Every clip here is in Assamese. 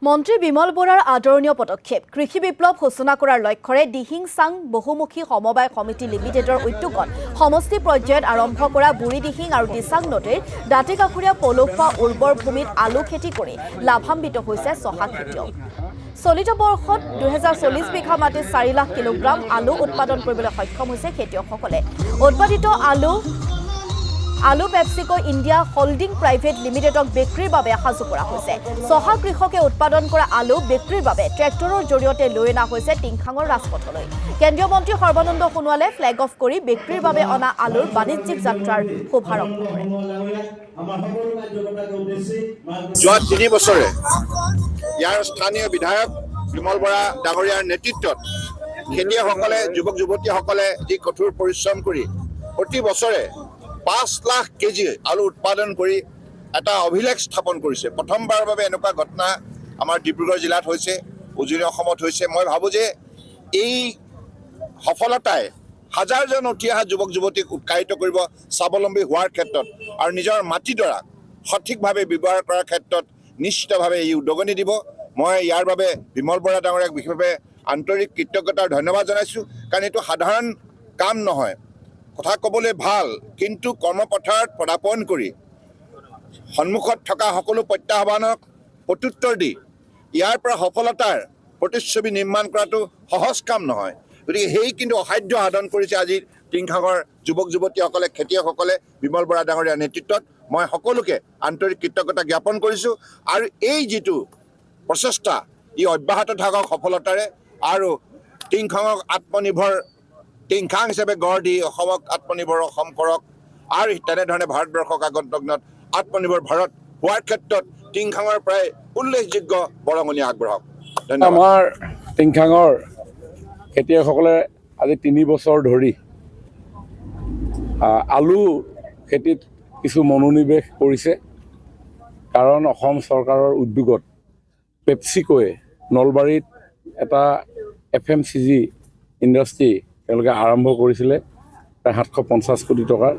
মন্ত্ৰী বিমল বৰাৰ আদৰণীয় পদক্ষেপ কৃষি বিপ্লৱ ঘোষণা কৰাৰ লক্ষ্যৰে দিহিং চাং বহুমুখী সমবায় সমিতি লিমিটেডৰ উদ্যোগত সমষ্টি পৰ্যায়ত আৰম্ভ কৰা বুঢ়ীদিহিং আৰু দিচাং নদীৰ দাঁতিকাষৰীয়া পলসুৱা উৰ্বৰ ভূমিত আলু খেতি কৰি লাভান্বিত হৈছে চহা খেতিয়ক। চলিত বৰ্ষত 2040 বিঘা মাটিত 4 লাখ কিলোগ্ৰাম আলু উৎপাদন কৰিবলৈ সক্ষম হৈছে খেতিয়কসকলে। উৎপাদিত আলু পেপচিকো ইণ্ডিয়া হোল্ডিং প্ৰাইভেট লিমিটেডক বিক্ৰীৰ বাবে সাজু কৰা হৈছে। চহা কৃষকে উৎপাদন কৰা আলু বিক্ৰীৰ বাবে ট্ৰেক্টৰৰ জৰিয়তে লৈ অনা হৈছে টিংখাঙৰ ৰাজপথলৈ। কেন্দ্ৰীয় মন্ত্ৰী সৰ্বানন্দ সোণোৱালে ফ্লেগ অফ কৰি বিক্ৰীৰ বাবে অনা আলুৰ বাণিজ্যিক যাত্ৰাৰ শুভাৰম্ভ কৰে। যোৱা 3 বছৰে ইয়াৰ স্থানীয় বিধায়ক বিমল বৰা ডাঙৰীয়াৰ নেতৃত্বত খেতিয়কসকলে যুৱক যুৱতীসকলে যি কঠোৰ পৰিশ্ৰম কৰি প্ৰতি বছৰে 5 লাখ কেজি আলু উৎপাদন কৰি এটা অভিলেখ স্থাপন কৰিছে। প্ৰথমবাৰৰ বাবে এনেকুৱা ঘটনা আমাৰ ডিব্ৰুগড় জিলাত হৈছে, উজনি অসমত হৈছে। মই ভাবোঁ যে এই সফলতাই হাজাৰজন উঠি অহা যুৱক যুৱতীক উৎসাহিত কৰিব স্বাৱলম্বী হোৱাৰ ক্ষেত্ৰত আৰু নিজৰ মাটিডৰা সঠিকভাৱে ব্যৱহাৰ কৰাৰ ক্ষেত্ৰত নিশ্চিতভাৱে ই উদগনি দিব। মই ইয়াৰ বাবে বিমল বৰা ডাঙৰীয়াক বিশেষভাৱে আন্তৰিক কৃতজ্ঞতা আৰু ধন্যবাদ জনাইছোঁ, কাৰণ এইটো সাধাৰণ কাম নহয়। কথা ক'বলৈ ভাল, কিন্তু কৰ্মপথাৰত পদাৰ্পণ কৰি সন্মুখত থকা সকলো প্ৰত্যাহ্বানক প্ৰত্যুত্তৰ দি ইয়াৰ পৰা সফলতাৰ প্ৰতিচ্ছবি নিৰ্মাণ কৰাটো সহজ কাম নহয়। গতিকে সেই কিন্তু অসাধ্য সাধন কৰিছে আজি টিংখাঙৰ যুৱক যুৱতীসকলে, খেতিয়কসকলে বিমল বৰা ডাঙৰীয়াৰ নেতৃত্বত। মই সকলোকে আন্তৰিক কৃতজ্ঞতা জ্ঞাপন কৰিছোঁ আৰু এই যিটো প্ৰচেষ্টা ই অব্যাহত থাকক সফলতাৰে আৰু টিংখাঙক আত্মনিৰ্ভৰ টিংখাং হিচাপে গঢ় দি অসমক আত্মনিৰ্ভৰ অসম কৰক আৰু তেনেধৰণে ভাৰতবৰ্ষক আগন্তুক দিনত আত্মনিৰ্ভৰ ভাৰত হোৱাৰ ক্ষেত্ৰত টিংখাঙৰ প্ৰায় উল্লেখযোগ্য বৰঙণি আগবঢ়াওক। ধন্যবাদ। আমাৰ টিংখাঙৰ খেতিয়কসকলে আজি 3 বছৰ ধৰি আলু খেতিত কিছু মনোনিৱেশ কৰিছে, কাৰণ অসম চৰকাৰৰ উদ্যোগত পেপচিকোৱে নলবাৰীত এটা FMCG ইণ্ডাষ্ট্ৰী তেওঁলোকে আৰম্ভ কৰিছিলে প্ৰায় 750 কোটি টকাৰ,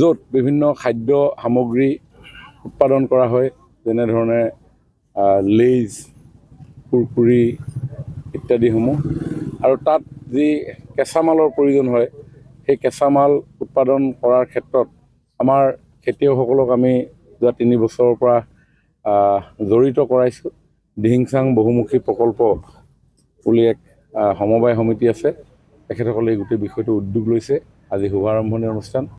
য'ত বিভিন্ন খাদ্য সামগ্ৰী উৎপাদন কৰা হয়, যেনেধৰণে লেইজ, কুৰকুৰি ইত্যাদিসমূহ। আৰু তাত যি কেঁচামালৰ প্ৰয়োজন হয়, সেই কেঁচামাল উৎপাদন কৰাৰ ক্ষেত্ৰত আমাৰ খেতিয়কসকলক আমি যোৱা 3 বছৰৰ পৰা জড়িত কৰাইছোঁ। দিহিং চাং বহুমুখী প্ৰকল্প বুলি এক সমবায় সমিতি আছে, তেখেতসকলে এই গোটেই বিষয়টো উদ্যোগ লৈছে। আজি শুভাৰম্ভণি অনুষ্ঠান।